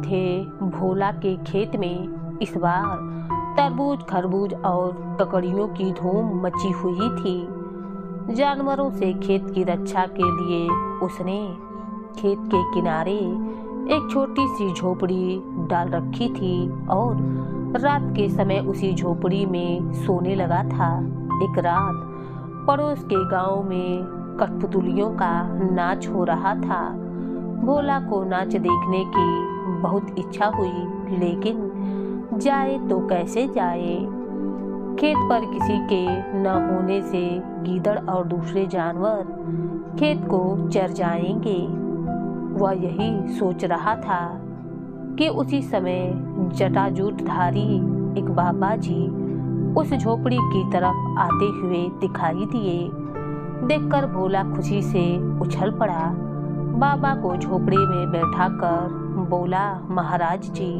थे भोला के खेत में इस बार तरबूज, खरबूज और ककड़ियों की धूम मची हुई थी। जानवरों से खेत की रक्षा के लिए उसने खेत के किनारे एक छोटी सी झोपड़ी डाल रखी थी और रात के समय उसी झोपड़ी में सोने लगा था। एक रात पड़ोस के गांव में कठपुतलियों का नाच हो रहा था। भोला को नाच देखने की बहुत इच्छा हुई, लेकिन जाए तो कैसे जाए। खेत पर किसी के न होने से गीदड़ और दूसरे जानवर खेत को चर जाएंगे। वह यही सोच रहा था कि उसी समय जटाजूटधारी एक बाबा जी उस झोपड़ी की तरफ आते हुए दिखाई दिए। देखकर भोला खुशी से उछल पड़ा। बाबा को झोपड़ी में बैठा कर बोला, महाराज जी,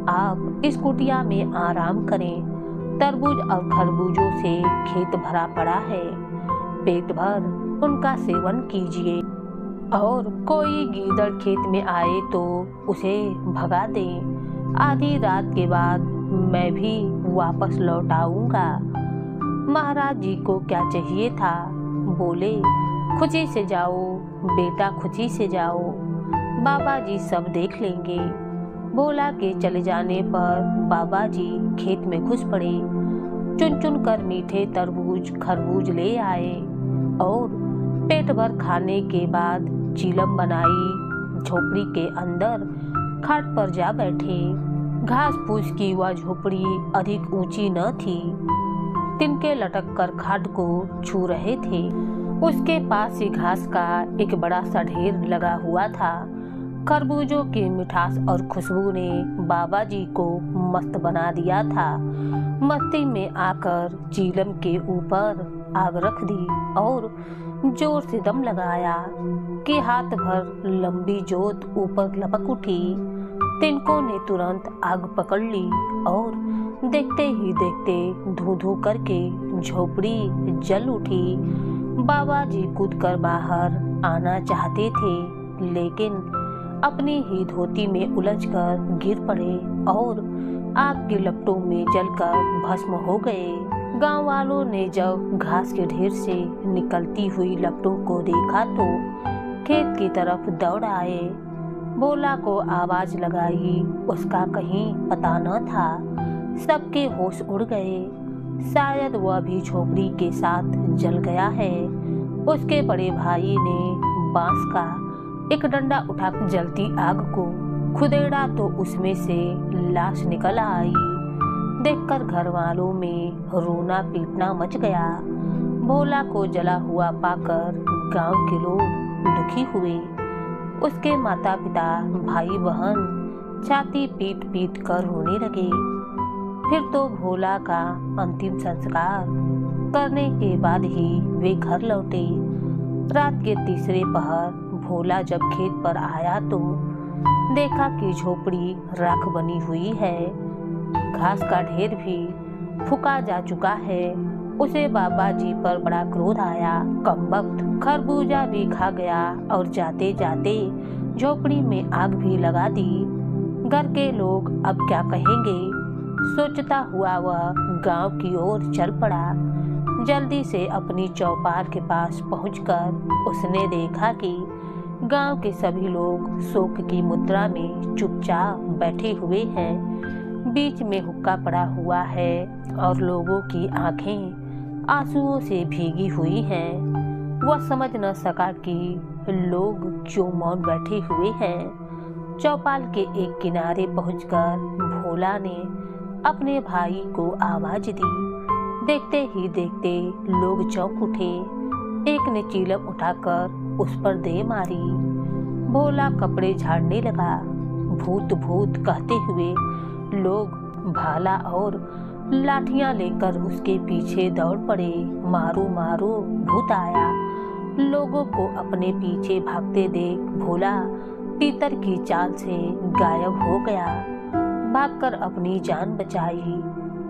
आप इस कुटिया में आराम करें। तरबूज और खरबूजों से खेत भरा पड़ा है, पेट भर उनका सेवन कीजिए और कोई गीदड़ खेत में आए तो उसे भगा दें। आधी रात के बाद मैं भी वापस लौट आऊंगा। महाराज जी को क्या चाहिए था? बोले, खुशी से जाओ बेटा, खुशी से जाओ, बाबा जी सब देख लेंगे। भोला के चले जाने पर बाबा जी खेत में घुस पड़े। चुन चुन कर मीठे तरबूज, खरबूज ले आए और पेट भर खाने के बाद चीलम बनाई झोपड़ी के अंदर खाट पर जा बैठे। घास फूस की वह झोपड़ी अधिक ऊंची न थी। तिनके लटक कर खाट को छू रहे थे। उसके पास ही घास का एक बड़ा सा ढेर लगा हुआ था। खरबूजों की मिठास और खुशबू ने बाबा जी को मस्त बना दिया था। मस्ती में आकर चीलम के ऊपर आग रख दी और जोर से दम लगाया कि हाथ भर लंबी जोत ऊपर लपक उठी। तिनकों ने तुरंत आग पकड़ ली और देखते ही देखते धू धू करके झोपड़ी जल उठी। बाबा जी कूदकर बाहर आना चाहते थे, लेकिन अपनी ही धोती में उलझकर गिर पड़े और आग के लपटों में जलकर भस्म हो गए। गांव वालों ने जब घास के ढेर से निकलती हुई लपटों को देखा तो खेत की तरफ दौड़ आए। भोला को आवाज लगाई, उसका कहीं पता न था। सबके होश उड़ गए। शायद वह भी झोपड़ी के साथ जल गया है। उसके बड़े भाई ने बांस का एक डंडा उठाकर जलती आग को खुदेड़ा तो उसमें से लाश निकल आई। देखकर घर वालों में रोना पीटना मच गया। भोला को जला हुआ पाकर गांव के लोग दुखी हुए। उसके माता पिता, भाई बहन छाती पीट पीट कर रोने लगे। फिर तो भोला का अंतिम संस्कार करने के बाद ही वे घर लौटे। रात के तीसरे पहर भोला जब खेत पर आया तो देखा कि झोपड़ी राख बनी हुई है। घास का ढेर भी फूका जा चुका है। उसे बाबा जी पर बड़ा क्रोध आया। कमबख्त खरबूजा भी खा गया और जाते जाते झोपड़ी में आग भी लगा दी। घर के लोग अब क्या कहेंगे, सोचता हुआ वह गांव की ओर चल पड़ा। जल्दी से अपनी चौपाल के पास पहुंचकर उसने देखा कि गांव के सभी लोग शोक की मुद्रा में चुपचाप बैठे हुए हैं। बीच में हुक्का पड़ा हुआ है और लोगों की आंखें आंसुओं से भीगी हुई हैं। वह समझ न सका कि लोग क्यों मौन बैठे हुए हैं। चौपाल के एक किनारे पहुंचकर भोला ने अपने भाई को आवाज दी। देखते ही देखते लोग चौंक उठे। एक ने चीलम उठाकर उस पर दे मारी। भोला कपड़े झाड़ने लगा। भूत भूत कहते हुए लोग भाला और लाठियां लेकर उसके पीछे दौड़ पड़े। मारो मारो, भूत आया। लोगों को अपने पीछे भागते देख भोला तीतर की चाल से गायब हो गया। भागकर अपनी जान बचाई।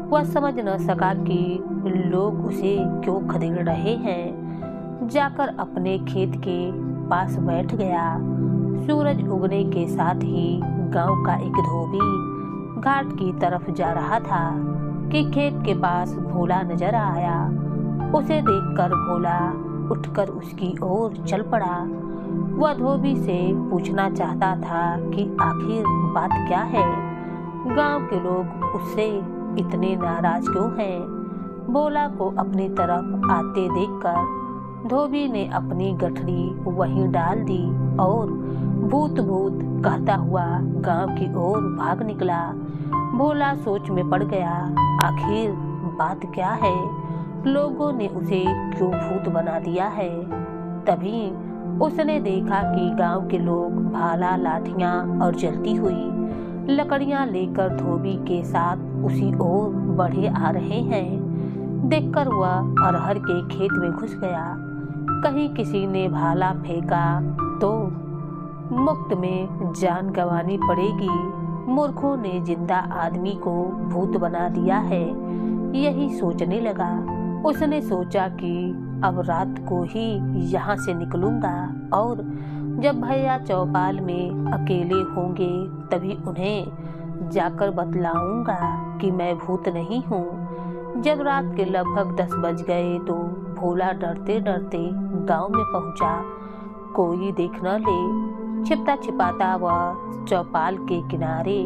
वह समझ न सका कि लोग उसे क्यों खदेड़ रहे हैं। जाकर अपने खेत के पास बैठ गया। सूरज उगने के साथ ही गांव का एक धोबी घाट की तरफ जा रहा था कि खेत के पास भोला नजर आया। उसे देखकर भोला उठकर उसकी ओर चल पड़ा। वह धोबी से पूछना चाहता था कि आखिर बात क्या है, गांव के लोग उससे इतने नाराज क्यों हैं। भोला को अपनी तरफ आते देखकर धोबी ने अपनी गठरी वहीं डाल दी और भूत भूत कहता हुआ गांव की ओर भाग निकला। भोला सोच में पड़ गया, आखिर बात क्या है, लोगों ने उसे क्यों भूत बना दिया है। तभी उसने देखा कि गांव के लोग भाला, लाठियां और जलती हुई लकड़ियां लेकर धोबी के साथ उसी ओर बढ़े आ रहे हैं। देखकर वह अरहर के खेत में घुस गया। कहीं किसी ने भाला फेंका तो मुफ्त में जान गंवानी पड़ेगी। मूर्खों ने जिंदा आदमी को भूत बना दिया है, यही सोचने लगा। उसने सोचा कि अब रात को ही यहाँ से निकलूंगा और जब भैया चौपाल में अकेले होंगे तभी उन्हें जाकर बतलाऊंगा कि मैं भूत नहीं हूँ। जब रात के लगभग 10 बज गए तो भोला डरते डरते गांव में पहुंचा। कोई देख न ले, छिपता छिपाता वह चौपाल के किनारे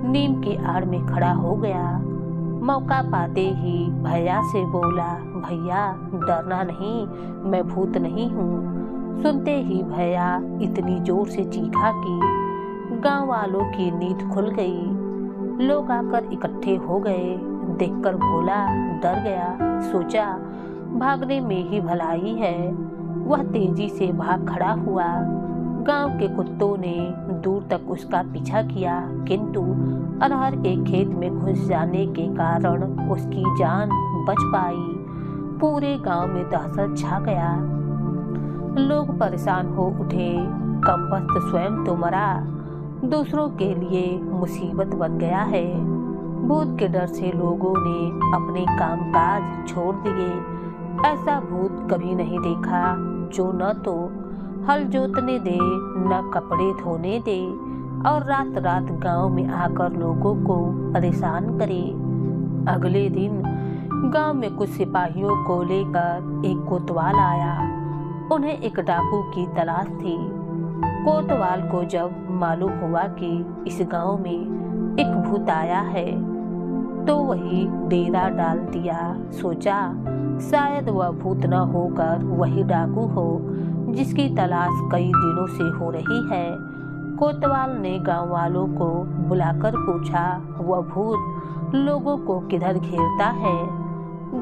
नीम की आड़ में खड़ा हो गया। मौका पाते ही भैया से बोला, भैया डरना नहीं, मैं भूत नहीं हूँ। सुनते ही भैया इतनी जोर से चीखा कि गांव वालों की नींद खुल गई। लोग आकर इकट्ठे हो गए। देखकर भोला डर गया। सोचा भागने में ही भलाई है। वह तेजी से भाग खड़ा हुआ। गांव के कुत्तों ने दूर तक उसका पीछा किया, किंतु अरहर के खेत में घुस जाने के कारण उसकी जान बच पाई। पूरे गांव में दहशत छा गया। लोग परेशान हो उठे। कमबख्त स्वयं तो मरा, दूसरों के लिए मुसीबत बन गया है। भूत के डर से लोगों ने अपने कामकाज छोड़ दिए। ऐसा भूत कभी नहीं देखा जो न तो हल जोतने दे, न कपड़े धोने दे और रात रात गांव में आकर लोगों को परेशान करे। अगले दिन गांव में कुछ सिपाहियों को लेकर एक कोतवाल आया। उन्हें एक डाकू की तलाश थी। कोतवाल को जब मालूम हुआ कि इस गांव में एक भूत आया है तो वही डेरा डाल दिया। सोचा शायद वह भूत न होकर वही डाकू हो जिसकी तलाश कई दिनों से हो रही है। कोतवाल ने गांव वालों को बुलाकर पूछा, वह भूत लोगों को किधर घेरता है।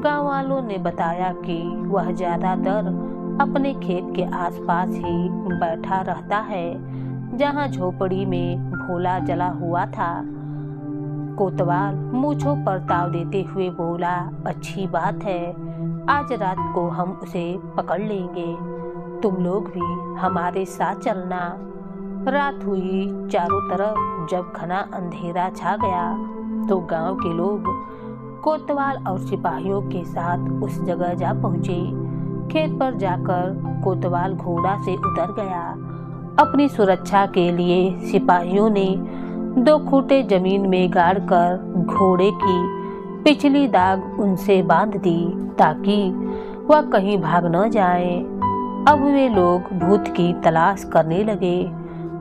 गांव वालों ने बताया कि वह ज्यादातर अपने खेत के आसपास ही बैठा रहता है, जहां झोपड़ी में भोला जला हुआ था। कोतवाल मूंछों पर ताव देते हुए बोला, अच्छी बात है, आज रात को हम उसे पकड़ लेंगे। तुम लोग भी हमारे साथ चलना। रात हुई। चारों तरफ जब घना अंधेरा छा गया तो गांव के लोग कोतवाल और सिपाहियों के साथ उस जगह जा पहुंचे। खेत पर जाकर कोतवाल घोड़ा से उतर गया। अपनी सुरक्षा के लिए सिपाहियों ने 2 खूंटे जमीन में गाड़कर घोड़े की पिछली दाग उनसे बांध दी ताकि वह कहीं भाग न जाए। अब वे लोग भूत की तलाश करने लगे।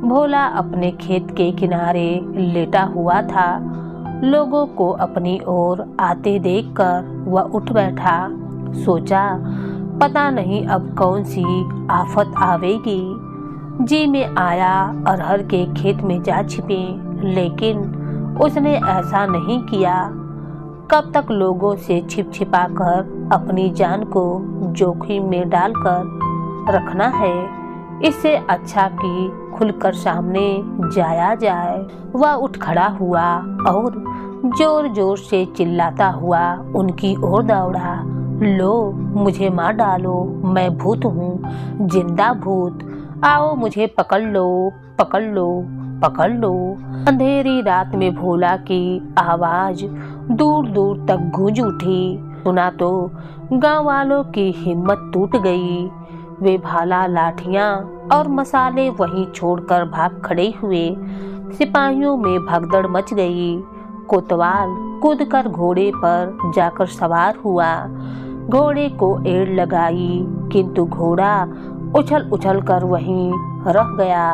भोला अपने खेत के किनारे लेटा हुआ था। लोगों को अपनी ओर आते देखकर वह उठ बैठा। सोचा पता नहीं अब कौन सी आफत आवेगी। जी में आया अरहर के खेत में जा छिपे, लेकिन उसने ऐसा नहीं किया। कब तक लोगों से छिप छिपा कर अपनी जान को जोखिम में डालकर रखना है। इससे अच्छा कि खुलकर सामने जाया जाए। वह उठ खड़ा हुआ और जोर जोर से चिल्लाता हुआ उनकी ओर दौड़ा, लो मुझे मार डालो, मैं भूत हूँ, जिंदा भूत, आओ मुझे पकड़ लो, पकड़ लो, पकड़ लो। अंधेरी रात में भोला की आवाज दूर दूर तक गूंज उठी। सुना तो गांव वालों की हिम्मत टूट गई। वे भाला, लाठियां और मसाले वहीं छोड़कर भाग खड़े हुए। सिपाहियों में भगदड़ मच गई। कोतवाल कूदकर घोड़े पर जाकर सवार हुआ। घोड़े को एड़ लगाई, किंतु घोड़ा उछल उछल कर वहीं रह गया।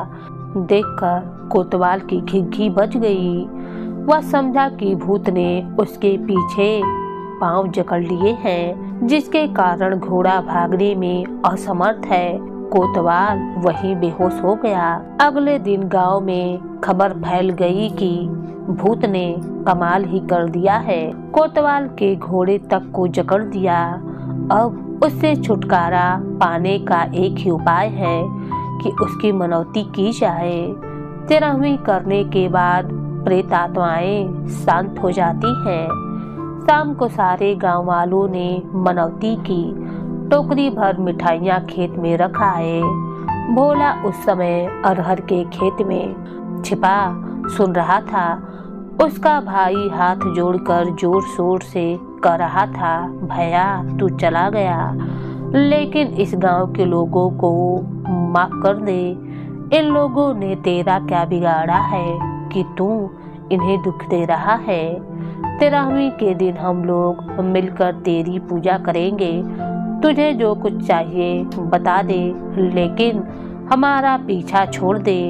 देखकर कोतवाल की घिघी बज गई। वह समझा कि भूत ने उसके पीछे पांव जकड़ लिए हैं, जिसके कारण घोड़ा भागने में असमर्थ है। कोतवाल वहीं बेहोश हो गया। अगले दिन गांव में खबर फैल गई कि भूत ने कमाल ही कर दिया है, कोतवाल के घोड़े तक को जकड़ दिया। अब उससे छुटकारा पाने का एक ही उपाय है कि उसकी मनौती की जाए। 13वीं करने के बाद प्रेत आत्माएं शांत हो जाती हैं। शाम को सारे गांव वालों ने मनौती की। टोकरी भर मिठाइयाँ खेत में रख आए। भोला उस समय अरहर के खेत में छिपा सुन रहा था। उसका भाई हाथ जोड़कर जोर शोर से कह रहा था, भैया तू चला गया, लेकिन इस गांव के लोगों को माफ कर दे। इन लोगों ने तेरा क्या बिगाड़ा है कि तू इन्हें दुख दे रहा है। 13वीं के दिन हम लोग मिलकर तेरी पूजा करेंगे। तुझे जो कुछ चाहिए बता दे, लेकिन हमारा पीछा छोड़ दे।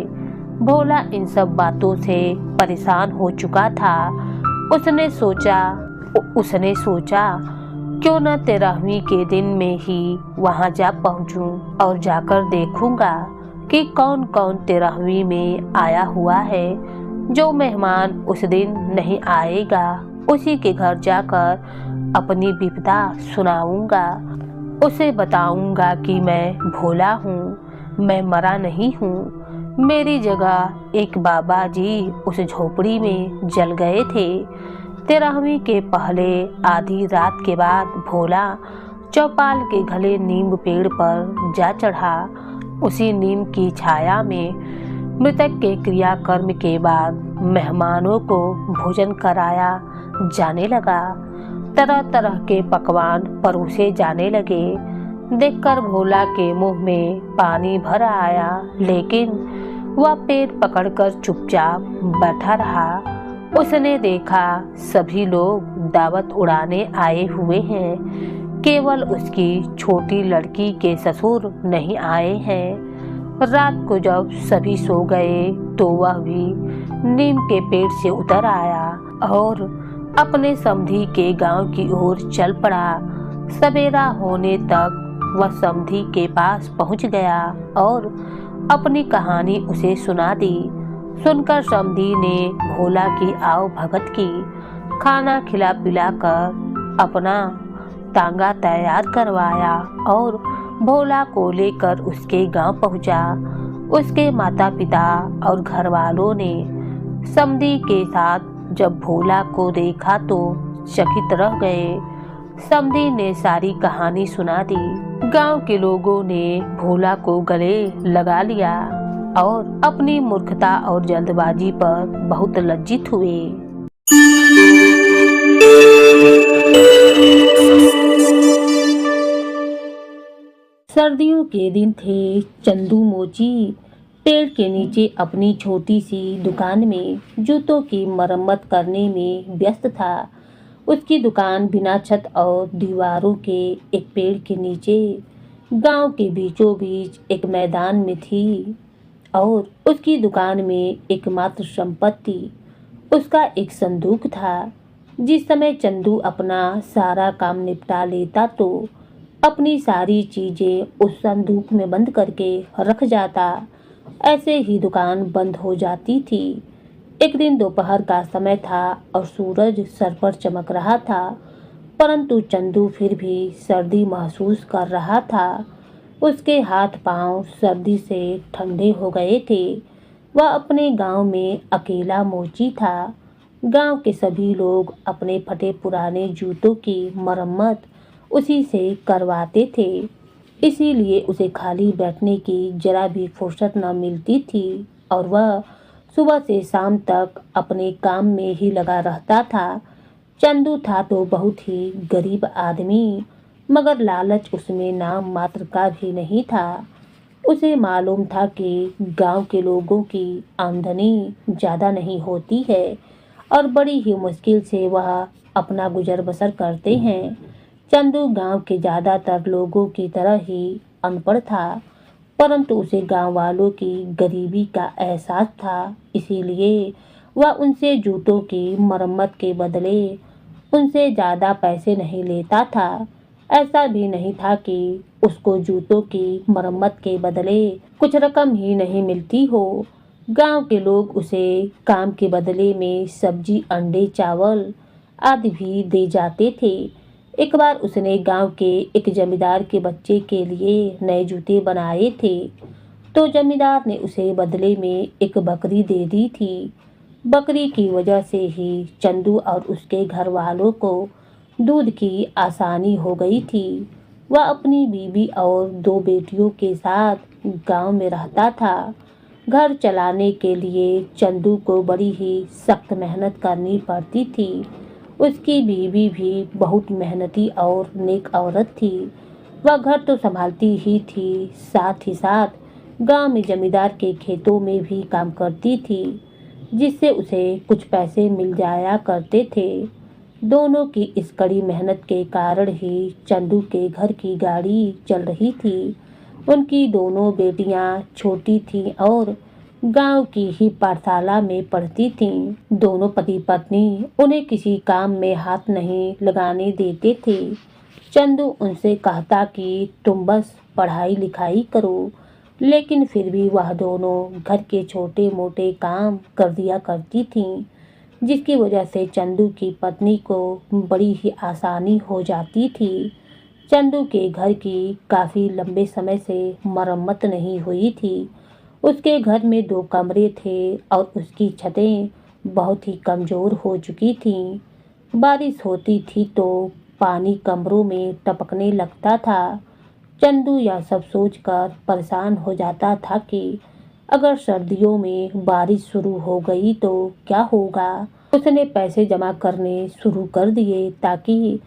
भोला इन सब बातों से परेशान हो चुका था। उसने सोचा क्यों न 13वीं के दिन में ही वहां जा पहुंचूं और जाकर देखूंगा कि कौन कौन 13वीं में आया हुआ है। जो मेहमान उस दिन नहीं आएगा, उसी के घर जाकर अपनी विपदा सुनाऊंगा। उसे बताऊंगा कि मैं भोला हूँ, मैं मरा नहीं हूँ। मेरी जगह एक बाबा जी उस झोपड़ी में जल गए थे। 13वीं के पहले आधी रात के बाद भोला चौपाल के घने नीम पेड़ पर जा चढ़ा। उसी नीम की छाया में मृतक के क्रियाकर्म के बाद मेहमानों को भोजन कराया जाने लगा। तरह तरह के पकवान परोसे जाने लगे। देखकर भोला के मुंह में पानी भर आया, लेकिन वह पेट पकड़कर चुपचाप बैठा रहा। उसने देखा सभी लोग दावत उड़ाने आए हुए हैं, केवल उसकी छोटी लड़की के ससुर नहीं आए हैं। रात को जब सभी सो गए तो वह भी नीम के पेड़ से उतर आया और अपने समधी के गांव की ओर चल पड़ा। सवेरा होने तक वह समधी के पास पहुंच गया और अपनी कहानी उसे सुना दी। सुनकर समधी ने भोला की आव भगत की। खाना खिला पिलाकर अपना तांगा तैयार करवाया और भोला को लेकर उसके गांव पहुंचा। उसके माता पिता और घर वालों ने समधी के साथ जब भोला को देखा तो चकित रह गए। समधी ने सारी कहानी सुना दी। गांव के लोगों ने भोला को गले लगा लिया और अपनी मूर्खता और जल्दबाजी पर बहुत लज्जित हुए। सर्दियों के दिन थे। चंदू मोची पेड़ के नीचे अपनी छोटी सी दुकान में जूतों की मरम्मत करने में व्यस्त था। उसकी दुकान बिना छत और दीवारों के एक पेड़ के नीचे गांव के बीचों बीच एक मैदान में थी और उसकी दुकान में एकमात्र संपत्ति उसका एक संदूक था। जिस समय चंदू अपना सारा काम निपटा लेता तो अपनी सारी चीजें उस संदूक में बंद करके रख जाता। ऐसे ही दुकान बंद हो जाती थी। एक दिन दोपहर का समय था और सूरज सर पर चमक रहा था, परंतु चंदू फिर भी सर्दी महसूस कर रहा था। उसके हाथ पांव सर्दी से ठंडे हो गए थे। वह अपने गांव में अकेला मोची था। गांव के सभी लोग अपने फटे पुराने जूतों की मरम्मत उसी से करवाते थे, इसीलिए उसे खाली बैठने की जरा भी फुर्सत न मिलती थी और वह सुबह से शाम तक अपने काम में ही लगा रहता था। चंदू था तो बहुत ही गरीब आदमी, मगर लालच उसमें नाम मात्र का भी नहीं था। उसे मालूम था कि गांव के लोगों की आमदनी ज़्यादा नहीं होती है और बड़ी ही मुश्किल से वह अपना गुजर बसर करते हैं। चंदू गांव के ज़्यादातर लोगों की तरह ही अनपढ़ था, परंतु उसे गांव वालों की गरीबी का एहसास था, इसीलिए वह उनसे जूतों की मरम्मत के बदले उनसे ज़्यादा पैसे नहीं लेता था। ऐसा भी नहीं था कि उसको जूतों की मरम्मत के बदले कुछ रकम ही नहीं मिलती हो। गांव के लोग उसे काम के बदले में सब्जी, अंडे, चावल आदि भी दे जाते थे। एक बार उसने गांव के एक जमींदार के बच्चे के लिए नए जूते बनाए थे, तो जमींदार ने उसे बदले में एक बकरी दे दी थी। बकरी की वजह से ही चंदू और उसके घर वालों को दूध की आसानी हो गई थी। वह अपनी बीवी और 2 बेटियों के साथ गांव में रहता था। घर चलाने के लिए चंदू को बड़ी ही सख्त मेहनत करनी पड़ती थी। उसकी बीवी भी बहुत मेहनती और नेक औरत थी। वह घर तो संभालती ही थी, साथ ही साथ गांव में जमींदार के खेतों में भी काम करती थी, जिससे उसे कुछ पैसे मिल जाया करते थे। दोनों की इस कड़ी मेहनत के कारण ही चंदू के घर की गाड़ी चल रही थी। उनकी दोनों बेटियां छोटी थीं और गांव की ही पाठशाला में पढ़ती थीं। दोनों पति पत्नी उन्हें किसी काम में हाथ नहीं लगाने देते थे। चंदू उनसे कहता कि तुम बस पढ़ाई लिखाई करो, लेकिन फिर भी वह दोनों घर के छोटे मोटे काम कर दिया करती थीं, जिसकी वजह से चंदू की पत्नी को बड़ी ही आसानी हो जाती थी। चंदू के घर की काफ़ी लंबे समय से मरम्मत नहीं हुई थी। उसके घर में 2 कमरे थे और उसकी छतें बहुत ही कमज़ोर हो चुकी थीं। बारिश होती थी तो पानी कमरों में टपकने लगता था। चंदू यह सब सोचकर परेशान हो जाता था कि अगर सर्दियों में बारिश शुरू हो गई तो क्या होगा। उसने पैसे जमा करने शुरू कर दिए ताकि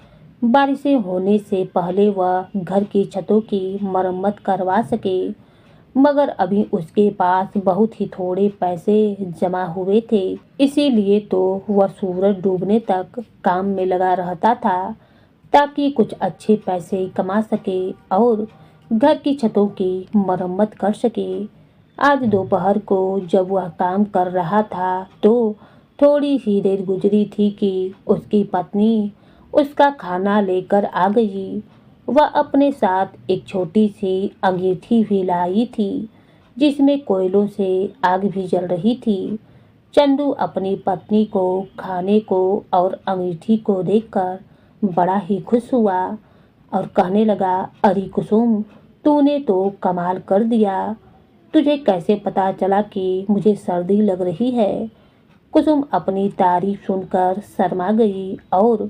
बारिशें होने से पहले वह घर की छतों की मरम्मत करवा सके, मगर अभी उसके पास बहुत ही थोड़े पैसे जमा हुए थे। इसीलिए तो वह सूरज डूबने तक काम में लगा रहता था ताकि कुछ अच्छे पैसे कमा सके और घर की छतों की मरम्मत कर सके। आज दोपहर को जब वह काम कर रहा था तो थोड़ी ही देर गुजरी थी कि उसकी पत्नी उसका खाना लेकर आ गई। वह अपने साथ एक छोटी सी अंगीठी भी लाई थी, जिसमें कोयलों से आग भी जल रही थी। चंदू अपनी पत्नी को खाने को और अंगीठी को देखकर बड़ा ही खुश हुआ और कहने लगा, अरे कुसुम, तूने तो कमाल कर दिया। तुझे कैसे पता चला कि मुझे सर्दी लग रही है? कुसुम अपनी तारीफ सुनकर शर्मा गई और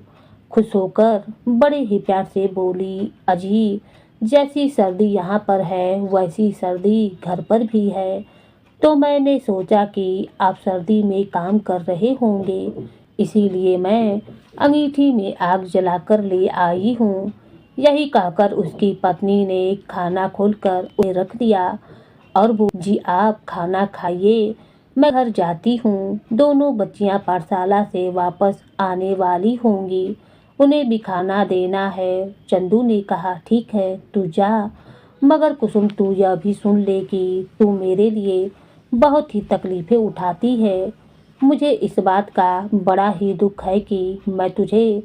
खुश होकर बड़े ही प्यार से बोली, अजी, जैसी सर्दी यहाँ पर है वैसी सर्दी घर पर भी है, तो मैंने सोचा कि आप सर्दी में काम कर रहे होंगे, इसीलिए मैं अंगीठी में आग जलाकर ले आई हूँ। यही कहकर उसकी पत्नी ने खाना खोलकर उसे रख दिया और बोली, जी आप खाना खाइए, मैं घर जाती हूँ। दोनों बच्चियाँ पाठशाला से वापस आने वाली होंगी, उन्हें भी खाना देना है। चंदू ने कहा, ठीक है तू जा, मगर कुसुम तू यह भी सुन ले कि तू मेरे लिए बहुत ही तकलीफ़ें उठाती है। मुझे इस बात का बड़ा ही दुख है कि मैं तुझे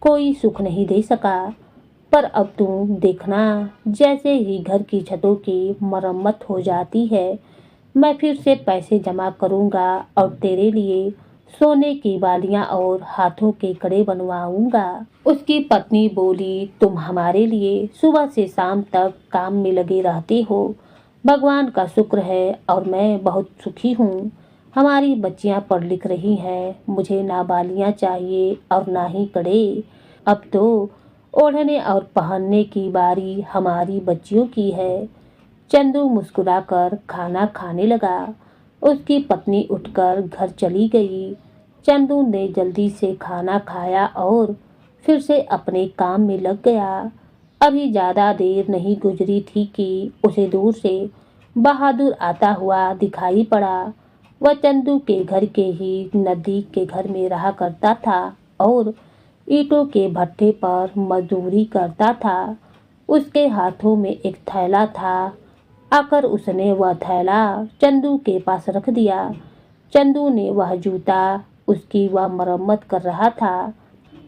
कोई सुख नहीं दे सका, पर अब तू देखना, जैसे ही घर की छतों की मरम्मत हो जाती है मैं फिर से पैसे जमा करूंगा और तेरे लिए सोने की बालियां और हाथों के कड़े बनवाऊंगा। उसकी पत्नी बोली, तुम हमारे लिए सुबह से शाम तक काम में लगे रहते हो, भगवान का शुक्र है और मैं बहुत सुखी हूँ। हमारी बच्चियाँ पढ़ लिख रही हैं, मुझे ना बालियाँ चाहिए और ना ही कड़े। अब तो ओढ़ने और पहनने की बारी हमारी बच्चियों की है। चंदू मुस्कुराकर खाना खाने लगा। उसकी पत्नी उठकर घर चली गई। चंदू ने जल्दी से खाना खाया और फिर से अपने काम में लग गया। अभी ज़्यादा देर नहीं गुजरी थी कि उसे दूर से बहादुर आता हुआ दिखाई पड़ा। वह चंदू के घर के ही नजदीक के घर में रहा करता था और ईंटों के भट्ठे पर मजदूरी करता था। उसके हाथों में एक थैला था। आकर उसने वह थैला चंदू के पास रख दिया। चंदू ने वह जूता उसकी वह मरम्मत कर रहा था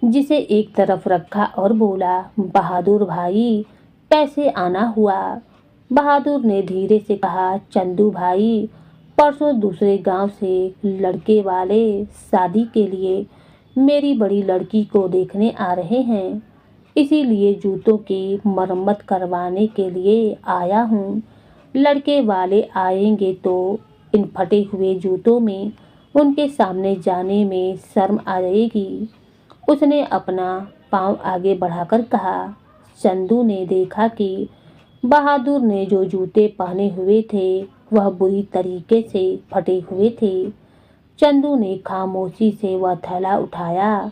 जिसे एक तरफ रखा और बोला, बहादुर भाई कैसे आना हुआ। बहादुर ने धीरे से कहा, चंदू भाई परसों दूसरे गांव से लड़के वाले शादी के लिए मेरी बड़ी लड़की को देखने आ रहे हैं, इसीलिए जूतों की मरम्मत करवाने के लिए आया हूँ। लड़के वाले आएंगे तो इन फटे हुए जूतों में उनके सामने जाने में शर्म आ जाएगी। उसने अपना पांव आगे बढ़ाकर कहा। चंदू ने देखा कि बहादुर ने जो जूते पहने हुए थे वह बुरी तरीके से फटे हुए थे। चंदू ने खामोशी से वह थैला उठाया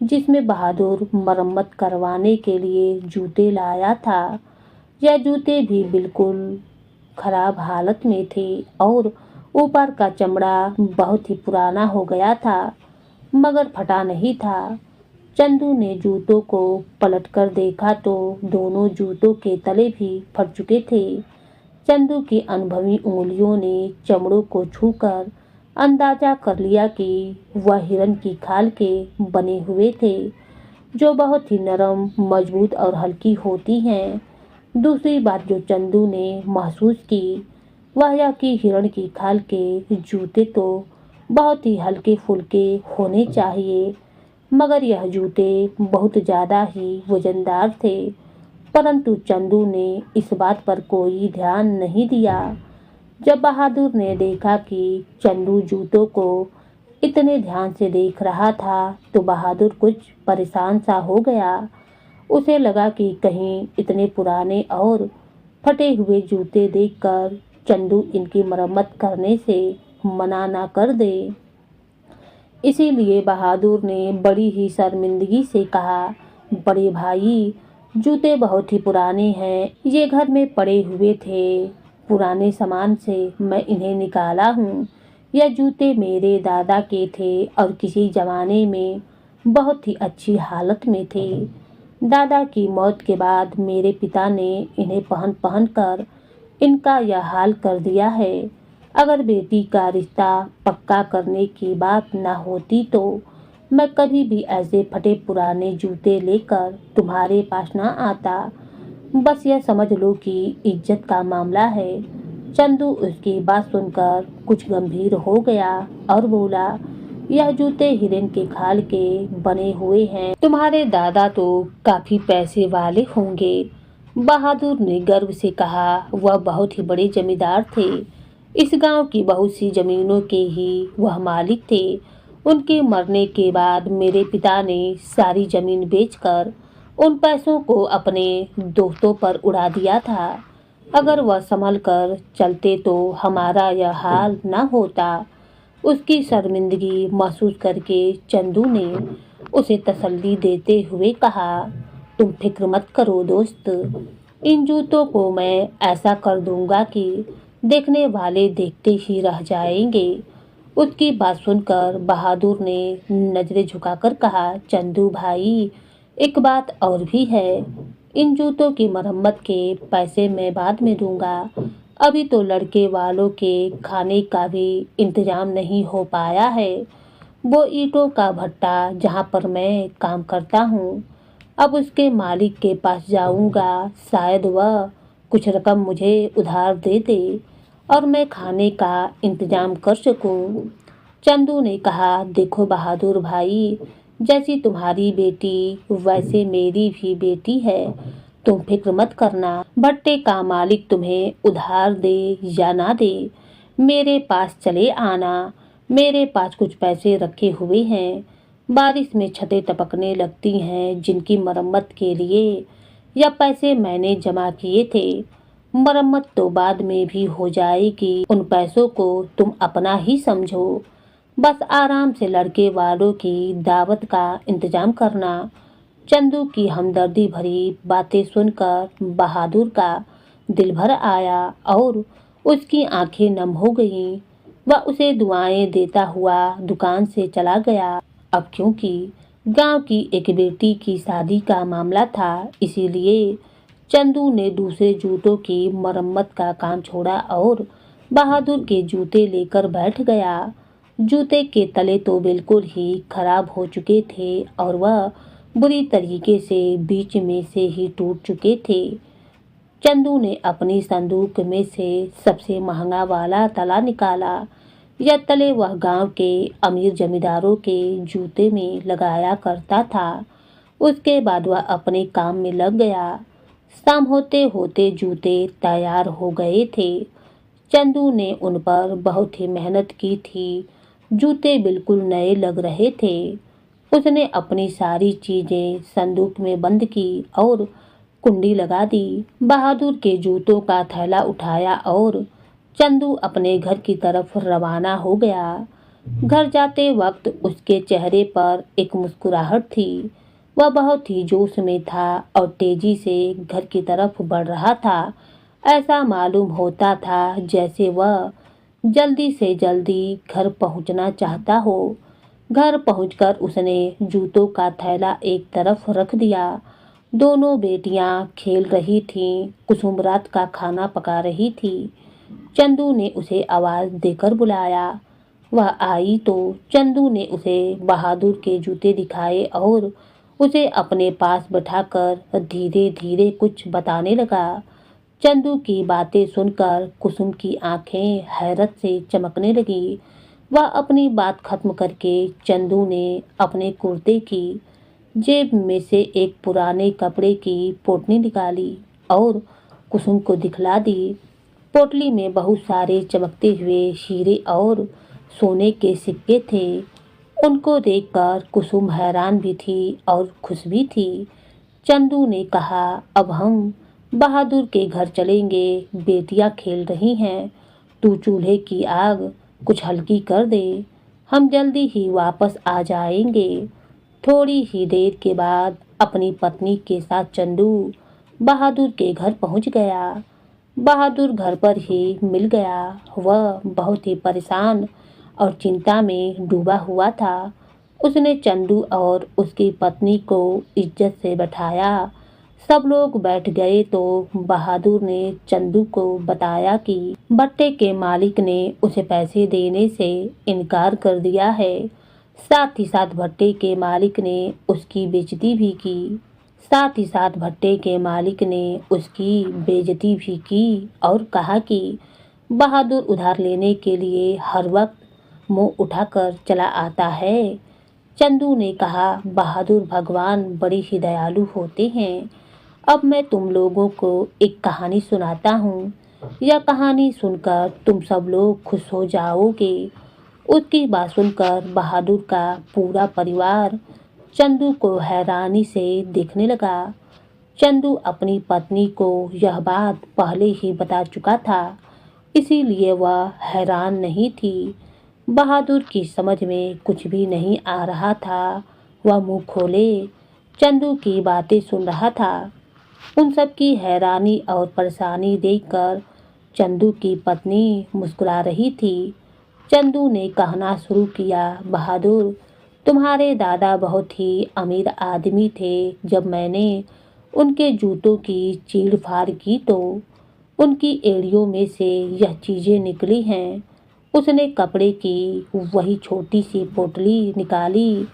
जिसमें बहादुर मरम्मत करवाने के लिए जूते लाया था। यह जूते भी बिल्कुल खराब हालत में थे और ऊपर का चमड़ा बहुत ही पुराना हो गया था मगर फटा नहीं था। चंदू ने जूतों को पलटकर देखा तो दोनों जूतों के तले भी फट चुके थे। चंदू की अनुभवी उंगलियों ने चमड़ों को छूकर अंदाजा कर लिया कि वह हिरन की खाल के बने हुए थे जो बहुत ही नरम, मजबूत और हल्की होती हैं। दूसरी बात जो चंदू ने महसूस की वह यह कि हिरण की खाल के जूते तो बहुत ही हल्के फुल्के होने चाहिए मगर यह जूते बहुत ज़्यादा ही वजनदार थे। परंतु चंदू ने इस बात पर कोई ध्यान नहीं दिया। जब बहादुर ने देखा कि चंदू जूतों को इतने ध्यान से देख रहा था तो बहादुर कुछ परेशान सा हो गया। उसे लगा कि कहीं इतने पुराने और फटे हुए जूते देखकर चंदू इनकी मरम्मत करने से मना ना कर दे। इसीलिए बहादुर ने बड़ी ही शर्मिंदगी से कहा, बड़े भाई जूते बहुत ही पुराने हैं, ये घर में पड़े हुए थे, पुराने सामान से मैं इन्हें निकाला हूँ। यह जूते मेरे दादा के थे और किसी जमाने में बहुत ही अच्छी हालत में थे। दादा की मौत के बाद मेरे पिता ने इन्हें पहन पहन कर इनका यह हाल कर दिया है। अगर बेटी का रिश्ता पक्का करने की बात ना होती तो मैं कभी भी ऐसे फटे पुराने जूते लेकर तुम्हारे पास ना आता। बस यह समझ लो कि इज्जत का मामला है। चंदू उसकी बात सुनकर कुछ गंभीर हो गया और बोला, यह जूते हिरन के खाल के बने हुए हैं, तुम्हारे दादा तो काफी पैसे वाले होंगे। बहादुर ने गर्व से कहा, वह बहुत ही बड़े जमींदार थे। इस गांव की बहुत सी जमीनों के ही वह मालिक थे। उनके मरने के बाद मेरे पिता ने सारी जमीन बेचकर उन पैसों को अपने दोस्तों पर उड़ा दिया था। अगर वह संभल कर चलते तो हमारा यह हाल न होता। उसकी शर्मिंदगी महसूस करके चंदू ने उसे तसल्ली देते हुए कहा, तुम फिक्र मत करो दोस्त, इन जूतों को मैं ऐसा कर दूंगा कि देखने वाले देखते ही रह जाएंगे। उसकी बात सुनकर बहादुर ने नजरें झुकाकर कहा, चंदू भाई एक बात और भी है, इन जूतों की मरम्मत के पैसे मैं बाद में दूंगा। अभी तो लड़के वालों के खाने का भी इंतजाम नहीं हो पाया है। वो ईंटों का भट्टा जहाँ पर मैं काम करता हूँ, अब उसके मालिक के पास जाऊंगा, शायद वह कुछ रकम मुझे उधार दे दे और मैं खाने का इंतजाम कर सकूं। चंदू ने कहा, देखो बहादुर भाई, जैसी तुम्हारी बेटी वैसे मेरी भी बेटी है, तुम फिक्र मत करना। भट्टे का मालिक तुम्हें उधार दे या ना दे, मेरे पास चले आना। मेरे पास कुछ पैसे रखे हुए हैं। बारिश में छतें टपकने लगती हैं जिनकी मरम्मत के लिए यह पैसे मैंने जमा किए थे। मरम्मत तो बाद में भी हो जाएगी, उन पैसों को तुम अपना ही समझो। बस आराम से लड़के वालों की दावत का इंतजाम करना। चंदू की हमदर्दी भरी बातें सुनकर बहादुर का दिल भर आया और उसकी आंखें नम हो गईं। वह उसे दुआएं देता हुआ दुकान से चला गया। अब क्योंकि गांव की एक बेटी की शादी का मामला था, इसीलिए चंदू ने दूसरे जूतों की मरम्मत का काम छोड़ा और बहादुर के जूते लेकर बैठ गया। जूते के तले तो बिल्कुल ही खराब हो चुके थे और वह बुरी तरीके से बीच में से ही टूट चुके थे। चंदू ने अपनी संदूक में से सबसे महंगा वाला तला निकाला। यह तले वह गांव के अमीर जमींदारों के जूते में लगाया करता था। उसके बाद वह अपने काम में लग गया। शाम होते होते जूते तैयार हो गए थे। चंदू ने उन पर बहुत ही मेहनत की थी। जूते बिल्कुल नए लग रहे थे। उसने अपनी सारी चीजें संदूक में बंद की और कुंडी लगा दी। बहादुर के जूतों का थैला उठाया और चंदू अपने घर की तरफ रवाना हो गया। घर जाते वक्त उसके चेहरे पर एक मुस्कुराहट थी। वह बहुत ही जोश में था और तेजी से घर की तरफ बढ़ रहा था। ऐसा मालूम होता था जैसे वह जल्दी से जल्दी घर पहुंचना चाहता हो। घर पहुंचकर उसने जूतों का थैला एक तरफ रख दिया। दोनों बेटियां खेल रही थीं। कुसुम रात का खाना पका रही थी। चंदू ने उसे आवाज देकर बुलाया। वह आई तो चंदू ने उसे बहादुर के जूते दिखाए और उसे अपने पास बैठाकर धीरे धीरे कुछ बताने लगा। चंदू की बातें सुनकर कुसुम की आंखें हैरत से चमकने लगी। वह अपनी बात खत्म करके चंदू ने अपने कुर्ते की जेब में से एक पुराने कपड़े की पोटली निकाली और कुसुम को दिखला दी। पोटली में बहुत सारे चमकते हुए हीरे और सोने के सिक्के थे। उनको देखकर कुसुम हैरान भी थी और खुश भी थी। चंदू ने कहा, अब हम बहादुर के घर चलेंगे। बेटियां खेल रही हैं। तू चूल्हे की आग कुछ हल्की कर दे। हम जल्दी ही वापस आ जाएंगे। थोड़ी ही देर के बाद अपनी पत्नी के साथ चंदू बहादुर के घर पहुंच गया। बहादुर घर पर ही मिल गया। वह बहुत ही परेशान और चिंता में डूबा हुआ था। उसने चंदू और उसकी पत्नी को इज्जत से बैठाया। सब लोग बैठ गए तो बहादुर ने चंदू को बताया कि भट्टे के मालिक ने उसे पैसे देने से इनकार कर दिया है। साथ ही साथ भट्टे के मालिक ने उसकी बेइज्जती भी की। साथ ही साथ भट्टे के मालिक ने उसकी बेइज्जती भी की और कहा कि बहादुर उधार लेने के लिए हर वक्त मुंह उठाकर चला आता है। चंदू ने कहा, बहादुर भगवान बड़े ही दयालु होते हैं। अब मैं तुम लोगों को एक कहानी सुनाता हूँ। यह कहानी सुनकर तुम सब लोग खुश हो जाओगे। उसकी बात सुनकर बहादुर का पूरा परिवार चंदू को हैरानी से देखने लगा। चंदू अपनी पत्नी को यह बात पहले ही बता चुका था, इसीलिए वह हैरान नहीं थी। बहादुर की समझ में कुछ भी नहीं आ रहा था। वह मुंह खोले चंदू की बातें सुन रहा था। उन सब की हैरानी और परेशानी देखकर चंदू की पत्नी मुस्कुरा रही थी। चंदू ने कहना शुरू किया, बहादुर, तुम्हारे दादा बहुत ही अमीर आदमी थे। जब मैंने उनके जूतों की चीड़ फाड़ की तो उनकी एड़ियों में से यह चीजें निकली हैं। उसने कपड़े की वही छोटी सी पोटली निकाली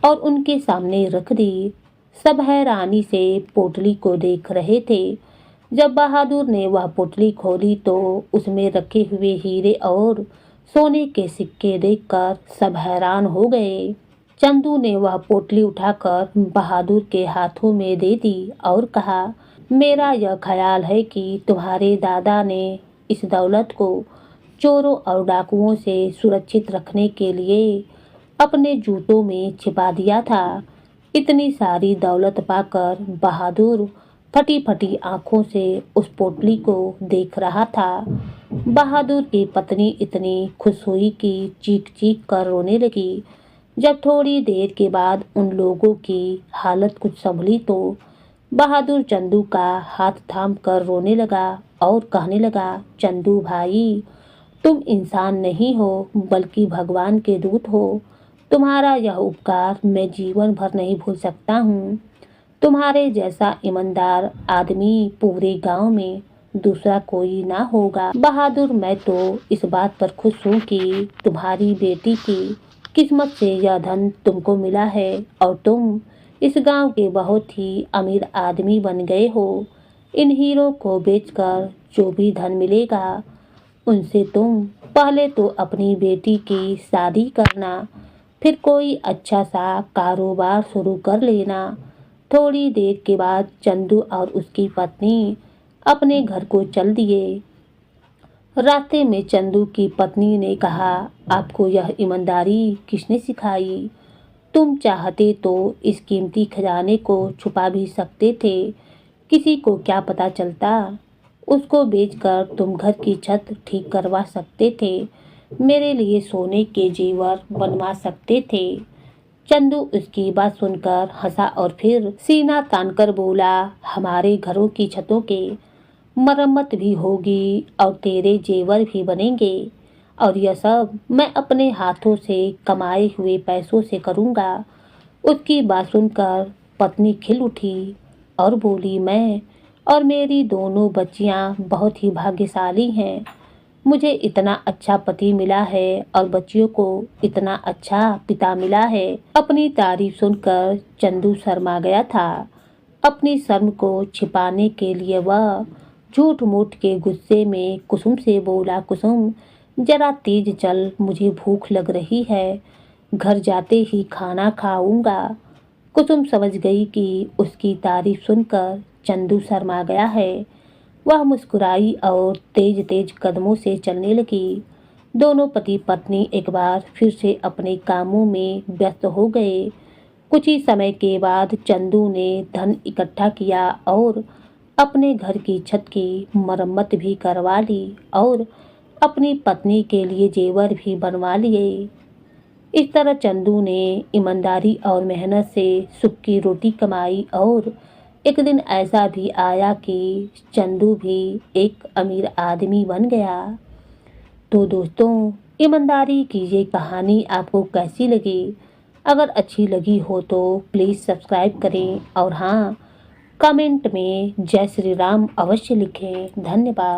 और उनके सामने रख दी। सब हैरानी से पोटली को देख रहे थे। जब बहादुर ने वह पोटली खोली तो उसमें रखे हुए हीरे और सोने के सिक्के देखकर सब हैरान हो गए। चंदू ने वह पोटली उठाकर बहादुर के हाथों में दे दी और कहा, मेरा यह ख्याल है कि तुम्हारे दादा ने इस दौलत को चोरों और डाकुओं से सुरक्षित रखने के लिए अपने जूतों में छिपा दिया था। इतनी सारी दौलत पाकर बहादुर फटी फटी आंखों से उस पोटली को देख रहा था। बहादुर की पत्नी इतनी खुश हुई कि चीख चीख कर रोने लगी। जब थोड़ी देर के बाद उन लोगों की हालत कुछ संभली तो बहादुर चंदू का हाथ थाम कर रोने लगा और कहने लगा, चंदू भाई, तुम इंसान नहीं हो बल्कि भगवान के दूत हो। तुम्हारा यह उपकार मैं जीवन भर नहीं भूल सकता हूँ। तुम्हारे जैसा ईमानदार आदमी पूरे गांव में दूसरा कोई ना होगा। बहादुर, मैं तो इस बात पर खुश हूँ कि तुम्हारी बेटी की किस्मत से यह धन तुमको मिला है और तुम इस गांव के बहुत ही अमीर आदमी बन गए हो। इन हीरो को बेचकर जो भी धन मिलेगा उनसे तुम पहले तो अपनी बेटी की शादी करना, फिर कोई अच्छा सा कारोबार शुरू कर लेना। थोड़ी देर के बाद चंदू और उसकी पत्नी अपने घर को चल दिए। रास्ते में चंदू की पत्नी ने कहा, आपको यह ईमानदारी किसने सिखाई? तुम चाहते तो इस कीमती खजाने को छुपा भी सकते थे, किसी को क्या पता चलता। उसको बेचकर तुम घर की छत ठीक करवा सकते थे, मेरे लिए सोने के जेवर बनवा सकते थे। चंदू उसकी बात सुनकर हंसा और फिर सीना तानकर बोला, हमारे घरों की छतों के मरम्मत भी होगी और तेरे जेवर भी बनेंगे, और यह सब मैं अपने हाथों से कमाए हुए पैसों से करूँगा। उसकी बात सुनकर पत्नी खिल उठी और बोली, मैं और मेरी दोनों बच्चियाँ बहुत ही भाग्यशाली हैं। मुझे इतना अच्छा पति मिला है और बच्चियों को इतना अच्छा पिता मिला है। अपनी तारीफ सुनकर चंदू शर्मा गया था। अपनी शर्म को छिपाने के लिए वह झूठ मूठ के गुस्से में कुसुम से बोला, कुसुम जरा तेज चल, मुझे भूख लग रही है, घर जाते ही खाना खाऊंगा। कुसुम समझ गई कि उसकी तारीफ सुनकर चंदू शर्मा गया है। वह मुस्कुराई और तेज तेज कदमों से चलने लगी। दोनों पति पत्नी एक बार फिर से अपने कामों में व्यस्त हो गए। कुछ ही समय के बाद चंदू ने धन इकट्ठा किया और अपने घर की छत की मरम्मत भी करवा ली और अपनी पत्नी के लिए जेवर भी बनवा लिए। इस तरह चंदू ने ईमानदारी और मेहनत से सुख की रोटी कमाई और एक दिन ऐसा भी आया कि चंदू भी एक अमीर आदमी बन गया। तो दोस्तों, ईमानदारी की ये कहानी आपको कैसी लगी? अगर अच्छी लगी हो तो प्लीज़ सब्सक्राइब करें और हाँ, कमेंट में जय श्री राम अवश्य लिखें। धन्यवाद।